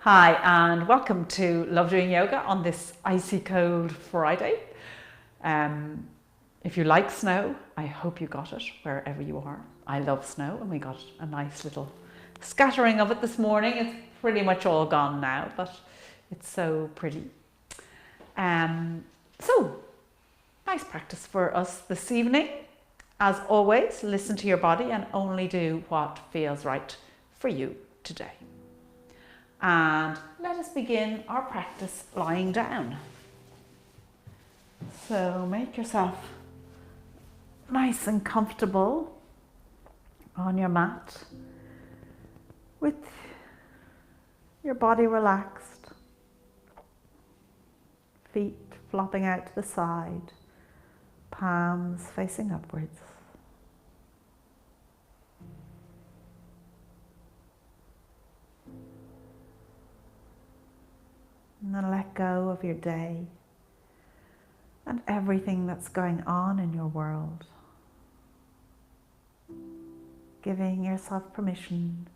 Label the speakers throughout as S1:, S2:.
S1: Hi, and welcome to Love Doing Yoga on this icy cold Friday. If you like snow, I hope you got it wherever you are. I love snow, and we got a nice little scattering of it this morning. It's pretty much all gone now, but it's so pretty. So, nice practice for us this evening. As always, listen to your body and only do what feels right for you today. And let us begin our practice lying down. So make yourself nice and comfortable on your mat with your body relaxed, feet flopping out to the side, palms facing upwards. And then let go of your day and everything that's going on in your world. Giving yourself permission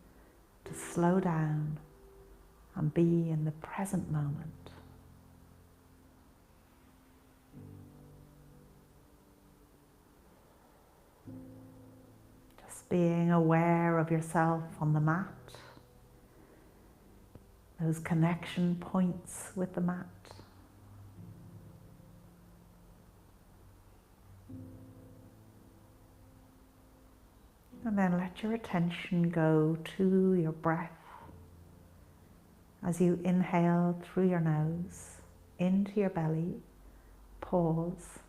S1: to slow down and be in the present moment. Just being aware of yourself on the mat. Those connection points with the mat. And then let your attention go to your breath as you inhale through your nose into your belly, pause,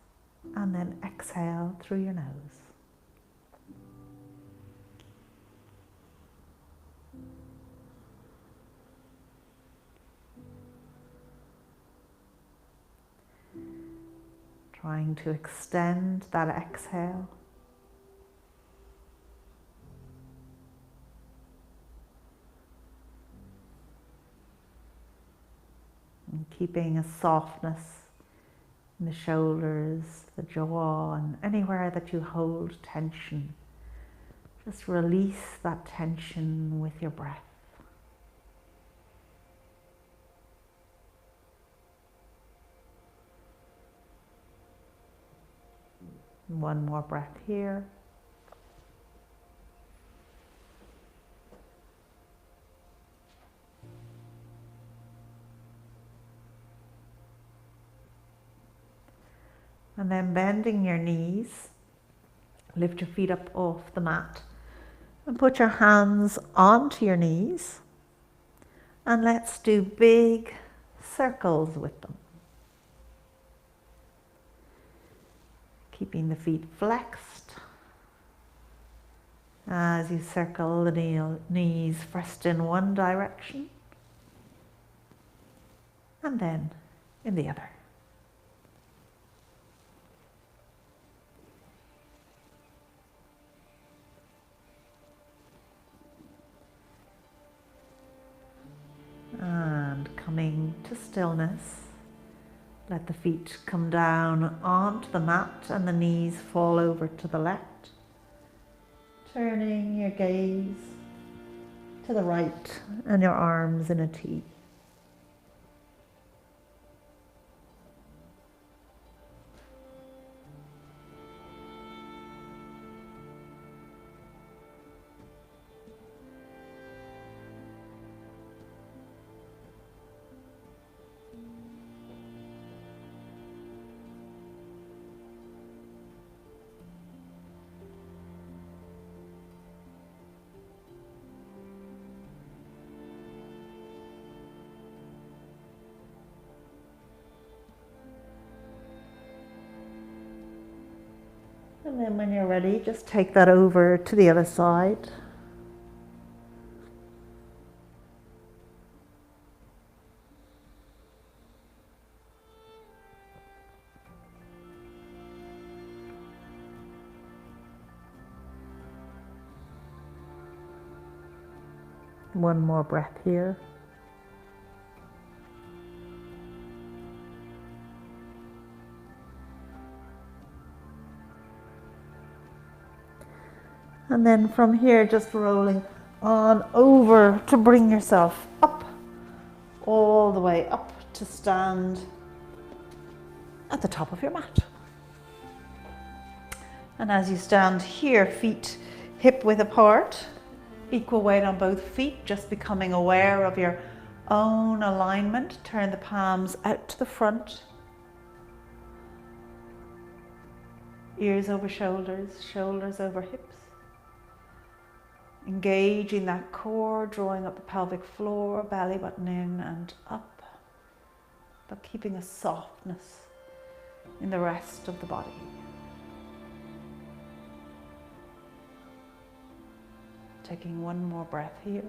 S1: and then exhale through your nose. Trying to extend that exhale. And keeping a softness in the shoulders, the jaw, and anywhere that you hold tension. Just release that tension with your breath. One more breath here. And then bending your knees, lift your feet up off the mat and put your hands onto your knees. And let's do big circles with them. Keeping the feet flexed as you circle the knees first in one direction and then in the other. And coming to stillness. Let the feet come down onto the mat and the knees fall over to the left. Turning your gaze to the right and your arms in a T. And then when you're ready, just take that over to the other side. One more breath here. And then from here, just rolling on over to bring yourself up all the way up to stand at the top of your mat. And as you stand here, feet hip width apart, equal weight on both feet, just becoming aware of your own alignment. Turn the palms out to the front. Ears over shoulders, shoulders over hips. Engaging that core, drawing up the pelvic floor, belly button in and up, but keeping a softness in the rest of the body. Taking one more breath here.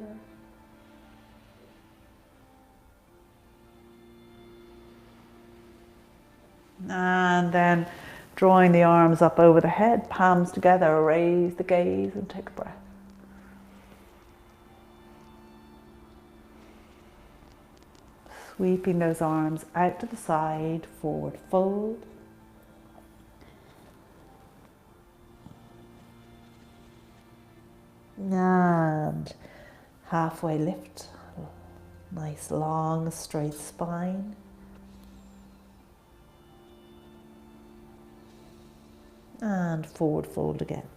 S1: And then drawing the arms up over the head, palms together, raise the gaze and take a breath. Sweeping those arms out to the side, forward fold. And halfway lift, nice long straight spine. And forward fold again.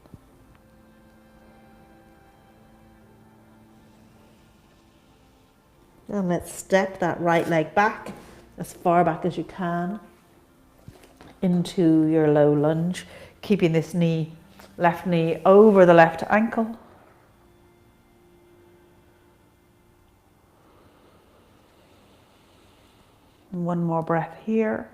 S1: And let's step that right leg back, as far back as you can, into your low lunge, keeping this knee, left knee over the left ankle. And one more breath here.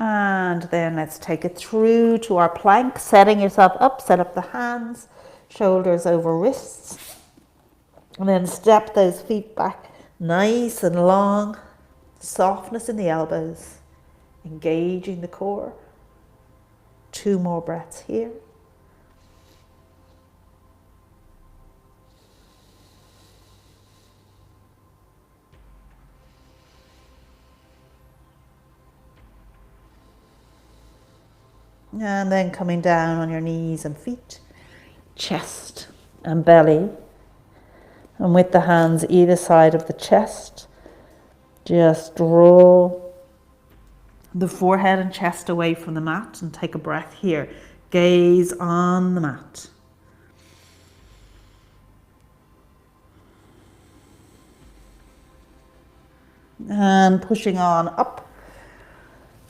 S1: And then let's take it through to our plank, setting yourself up, set up the hands, shoulders over wrists. And then step those feet back nice and long, softness in the elbows, engaging the core. 2 more breaths here. And then coming down on your knees and feet, chest and belly. And with the hands either side of the chest, just draw the forehead and chest away from the mat and take a breath here. Gaze on the mat. And pushing on up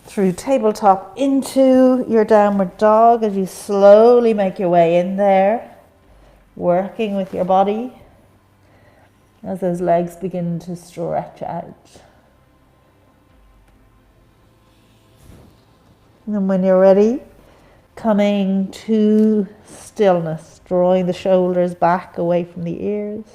S1: through tabletop into your downward dog as you slowly make your way in there, working with your body as those legs begin to stretch out. And when you're ready, coming to stillness, drawing the shoulders back away from the ears.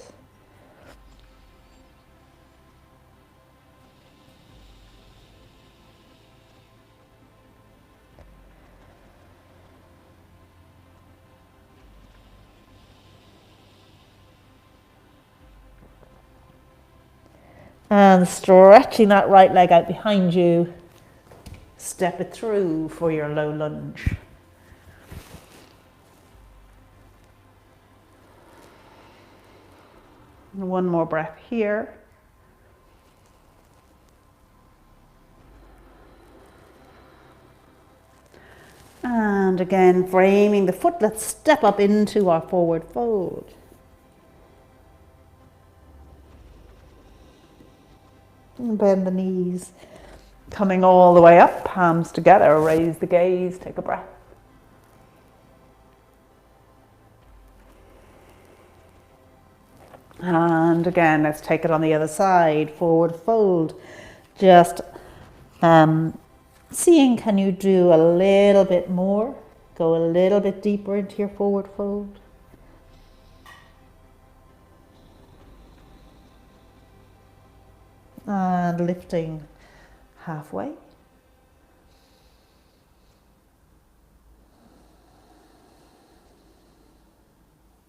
S1: And stretching that right leg out behind you, step it through for your low lunge. And one more breath here. And again, framing the foot, let's step up into our forward fold. And bend the knees, coming all the way up, palms together, raise the gaze, take a breath. And again, let's take it on the other side, forward fold. Just seeing, can you do a little bit more? Go a little bit deeper into your forward fold. And lifting halfway.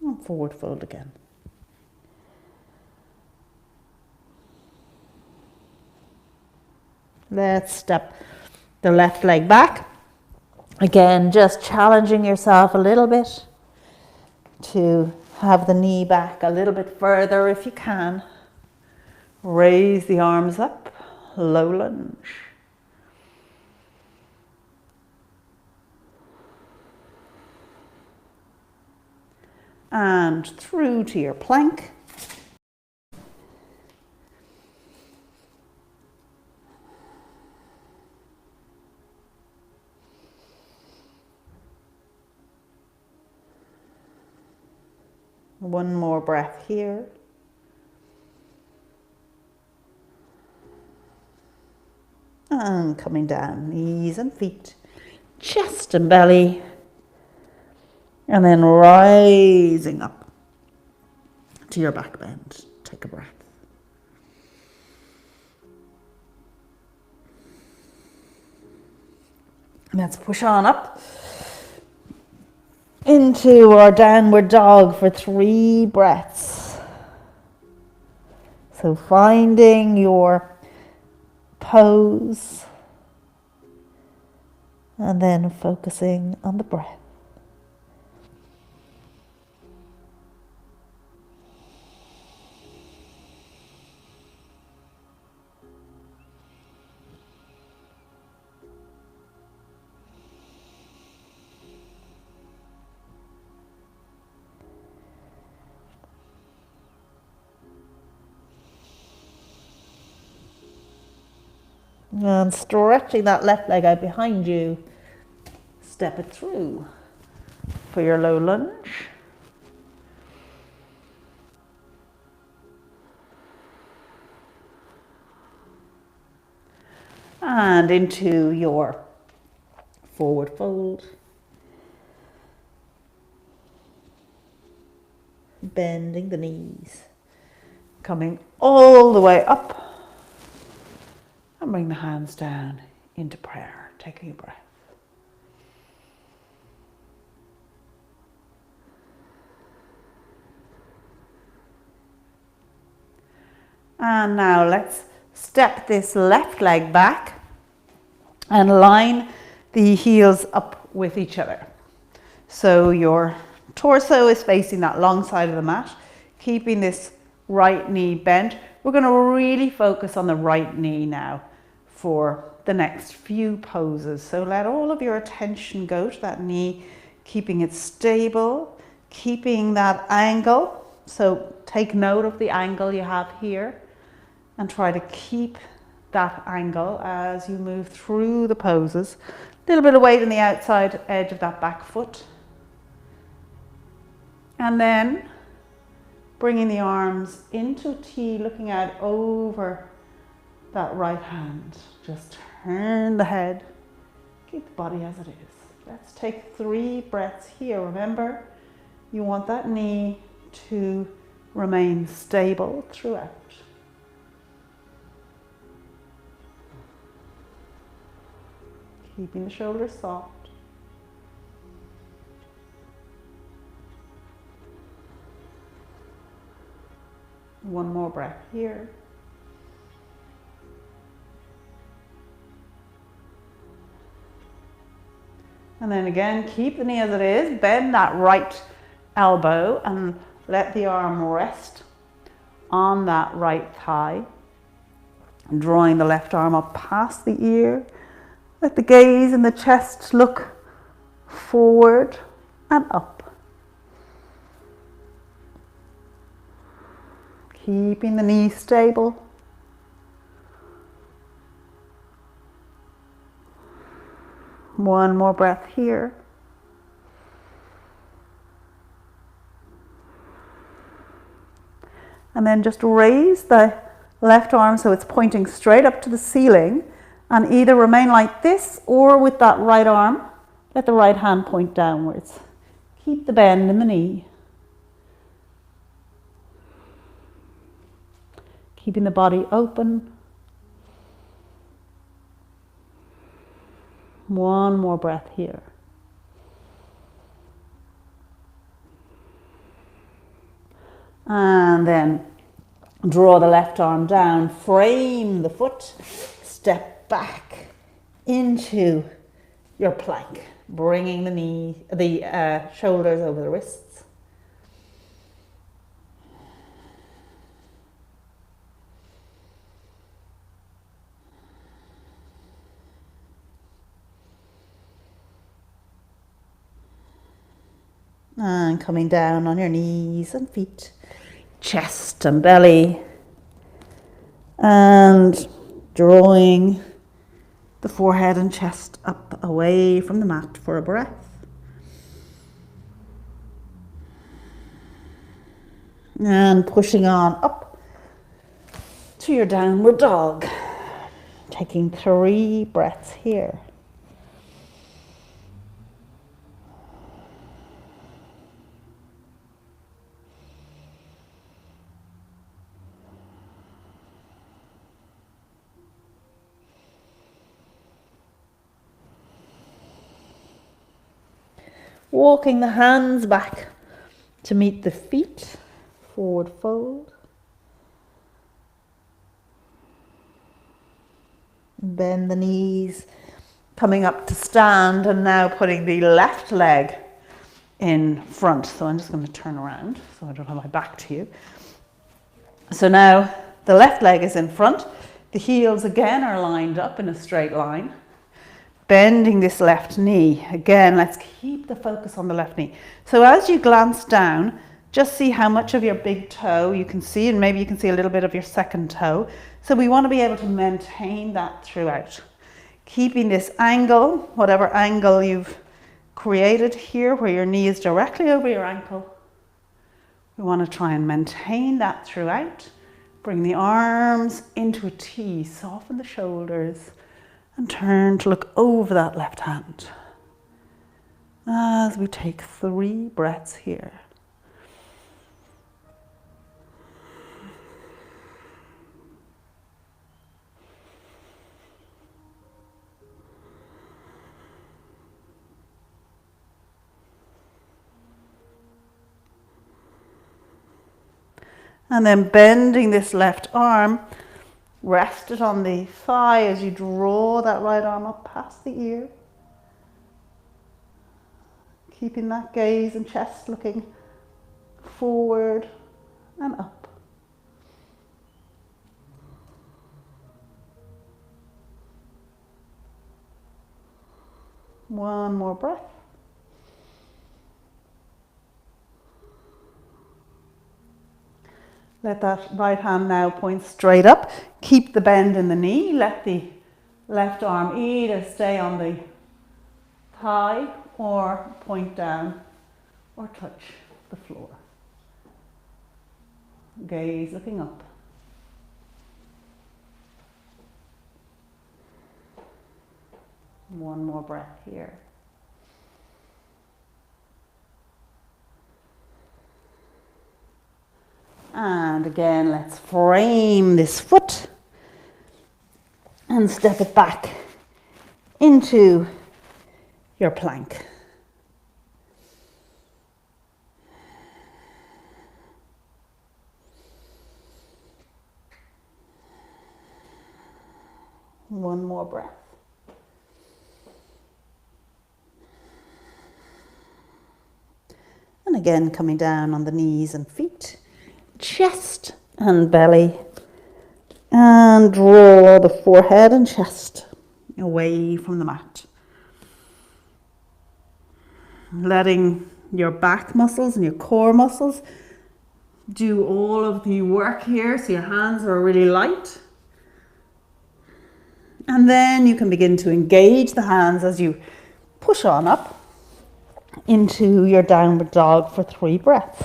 S1: And forward fold again. Let's step the left leg back Again, just challenging yourself a little bit to have the knee back a little bit further if you can. Raise the arms up, low lunge. And through to your plank. One more breath here. And coming down, knees and feet, chest and belly. And then rising up to your back bend. Take a breath. Let's push on up into our downward dog for 3 breaths. So finding your pose and then focusing on the breath. And stretching that left leg out behind you, step it through for your low lunge. And into your forward fold. Bending the knees, coming all the way up. And bring the hands down into prayer, taking a breath. And now let's step this left leg back and line the heels up with each other. So your torso is facing that long side of the mat, keeping this right knee bent. We're going to really focus on the right knee now for the next few poses. So let all of your attention go to that knee, keeping it stable, keeping that angle. So take note of the angle you have here and try to keep that angle as you move through the poses. A little bit of weight on the outside edge of that back foot. And then bringing the arms into a T, looking out over that right hand. Just turn the head, keep the body as it is. Let's take 3 breaths here. Remember, you want that knee to remain stable throughout. Keeping the shoulders soft. One more breath here. And then again, keep the knee as it is. Bend that right elbow and let the arm rest on that right thigh. And drawing the left arm up past the ear. Let the gaze and the chest look forward and up. Keeping the knee stable. One more breath here. And then just raise the left arm so it's pointing straight up to the ceiling, and either remain like this or with that right arm, let the right hand point downwards. Keep the bend in the knee. Keeping the body open. One more breath here. And then draw the left arm down, frame the foot, step back into your plank, bringing the shoulders over the wrists. And coming down on your knees and feet, chest and belly, and drawing the forehead and chest up away from the mat for a breath. And pushing on up to your downward dog, taking 3 breaths here. Walking the hands back to meet the feet, forward fold. Bend the knees, coming up to stand, and now putting the left leg in front. So I'm just going to turn around so I don't have my back to you. So now the left leg is in front. The heels again are lined up in a straight line. Bending this left knee. Again, let's keep the focus on the left knee. So as you glance down, just see how much of your big toe you can see, and maybe you can see a little bit of your second toe. So we want to be able to maintain that throughout. Keeping this angle, whatever angle you've created here, where your knee is directly over your ankle. We want to try and maintain that throughout. Bring the arms into a T, soften the shoulders, and turn to look over that left hand as we take 3 breaths here. And then bending this left arm, rest it on the thigh as you draw that right arm up past the ear. Keeping that gaze and chest looking forward and up. One more breath. Let that right hand now point straight up. Keep the bend in the knee. Let the left arm either stay on the thigh or point down or touch the floor. Gaze looking up. One more breath here. And again, let's frame this foot and step it back into your plank. One more breath. And again, coming down on the knees and feet. Chest and belly, and draw the forehead and chest away from the mat. Letting your back muscles and your core muscles do all of the work here, so your hands are really light. And then you can begin to engage the hands as you push on up into your downward dog for 3 breaths.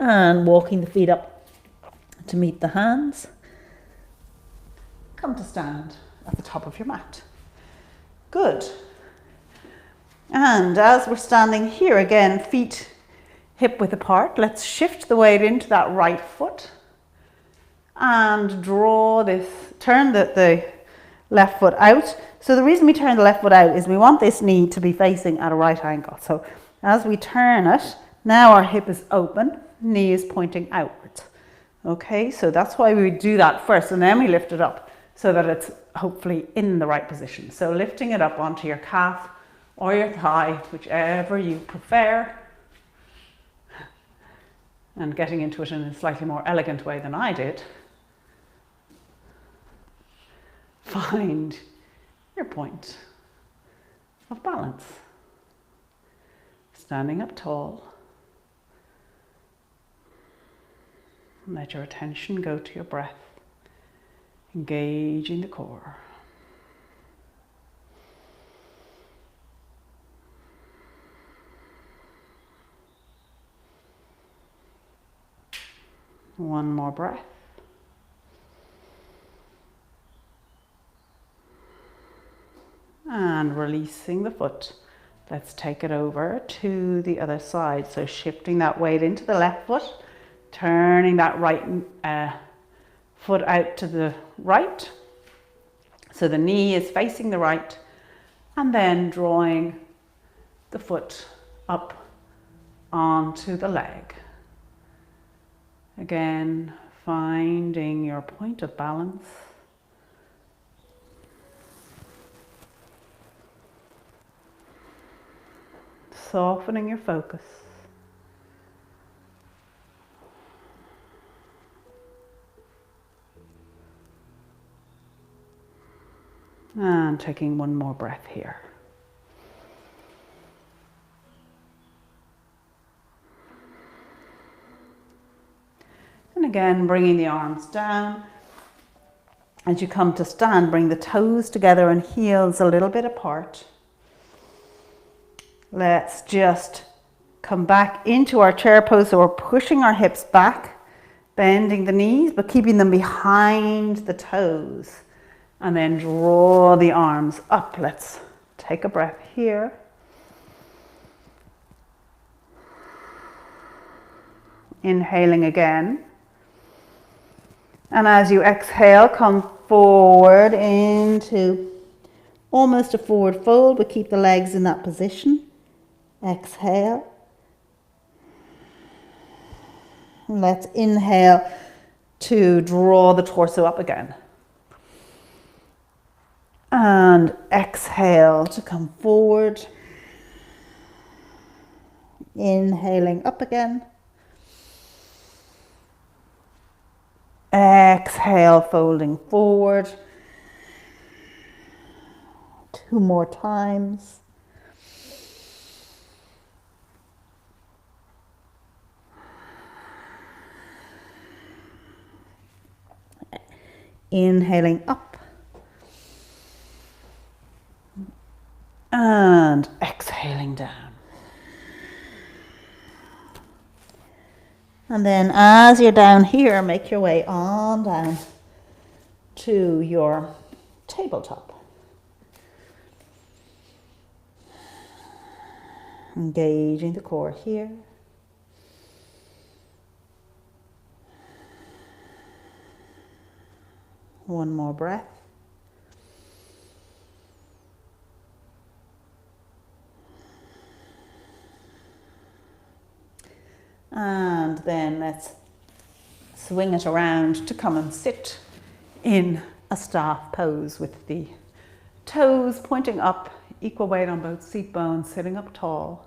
S1: And walking the feet up to meet the hands. Come to stand at the top of your mat. Good. And as we're standing here again, feet hip width apart, let's shift the weight into that right foot and draw this, turn the
S2: left foot out. So the reason we turn the left foot out is we want this knee to be facing at a right angle. So as we turn it, now our hip is open, knee is pointing outwards. Okay, so that's why we do that first, and then we lift it up so that it's hopefully in the right position. So lifting it up onto your calf or your thigh, whichever you prefer, and getting into it in a slightly more elegant way than I did. Find your point of balance. Standing up tall. Let your attention go to your breath, engaging the core. One more breath. And releasing the foot. Let's take it over to the other side. So shifting that weight into the left foot, turning that right foot out to the right. So the knee is facing the right, and then drawing the foot up onto the leg. Again, finding your point of balance. Softening your focus. And taking one more breath here. And again, bringing the arms down. As you come to stand, bring the toes together and heels a little bit apart. Let's just come back into our chair pose. So we're pushing our hips back, bending the knees, but keeping them behind the toes. And then draw the arms up. Let's take a breath here. Inhaling again. And as you exhale, come forward into almost a forward fold, but keep the legs in that position. Exhale. Let's inhale to draw the torso up again. And exhale to come forward. Inhaling up again. Exhale, folding forward. 2 more times. Inhaling up. And exhaling down. And then as you're down here, make your way on down to your tabletop. Engaging the core here. One more breath. And then let's swing it around to come and sit in a staff pose with the toes pointing up, equal weight on both seat bones, sitting up tall.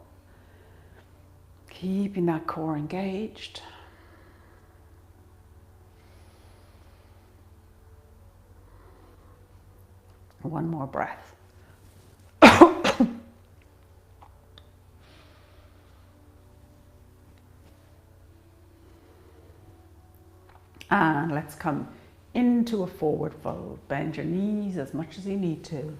S2: Keeping that core engaged. One more breath. And let's come into a forward fold. Bend your knees as much as you need to.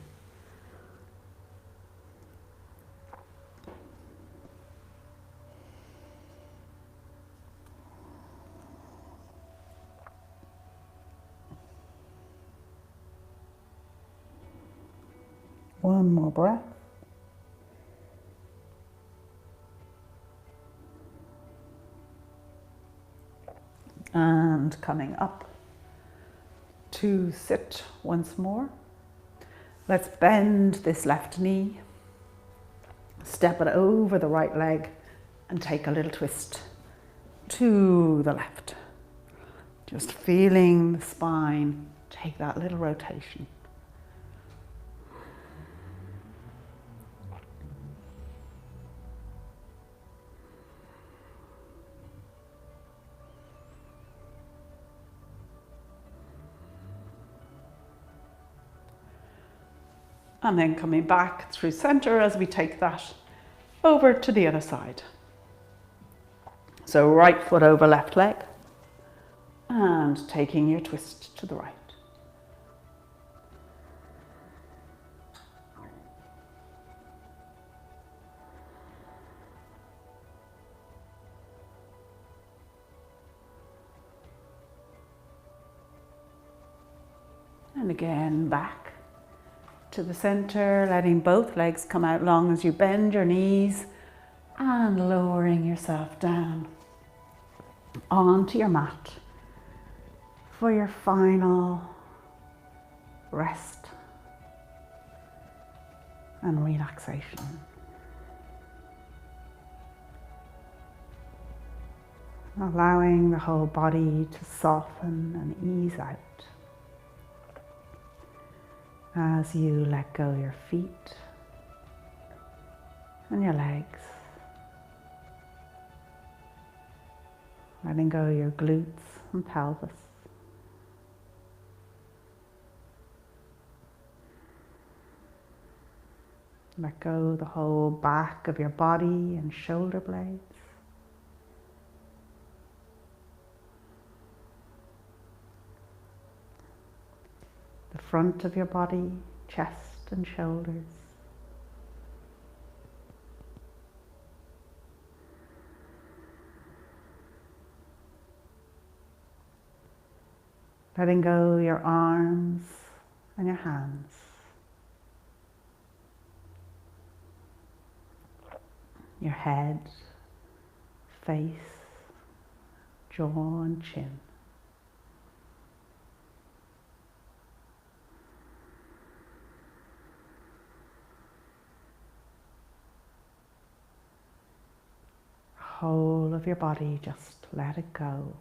S2: One more breath. And coming up to sit once more. Let's bend this left knee, step it over the right leg and take a little twist to the left. Just feeling the spine take that little rotation. And then coming back through center as we take that over to the other side. So right foot over left leg and taking your twist to the right. And again back to the center, letting both legs come out long as you bend your knees and lowering yourself down onto your mat for your final rest and relaxation. Allowing the whole body to soften and ease out as you let go your feet and your legs, letting go your glutes and pelvis. Let go the whole back of your body and shoulder blades. The front of your body, chest and shoulders. Letting go your arms and your hands. Your head, face, jaw and chin. Whole of your body, just let it go.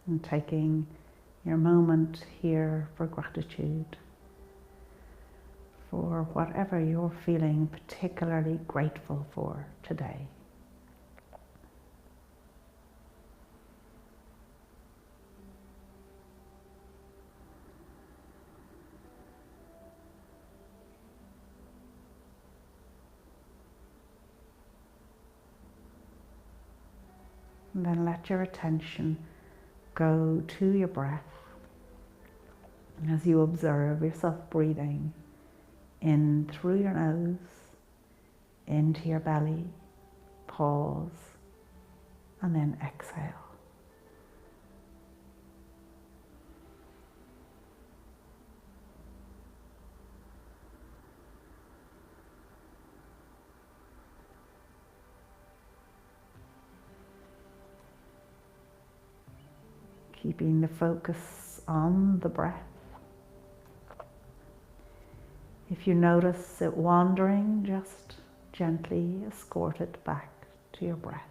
S2: And taking your moment here for gratitude for whatever you're feeling particularly grateful for today. And then let your attention go to your breath as you observe yourself breathing in through your nose, into your belly, pause, and then exhale. Keeping the focus on the breath. If you notice it wandering, just gently escort it back to your breath.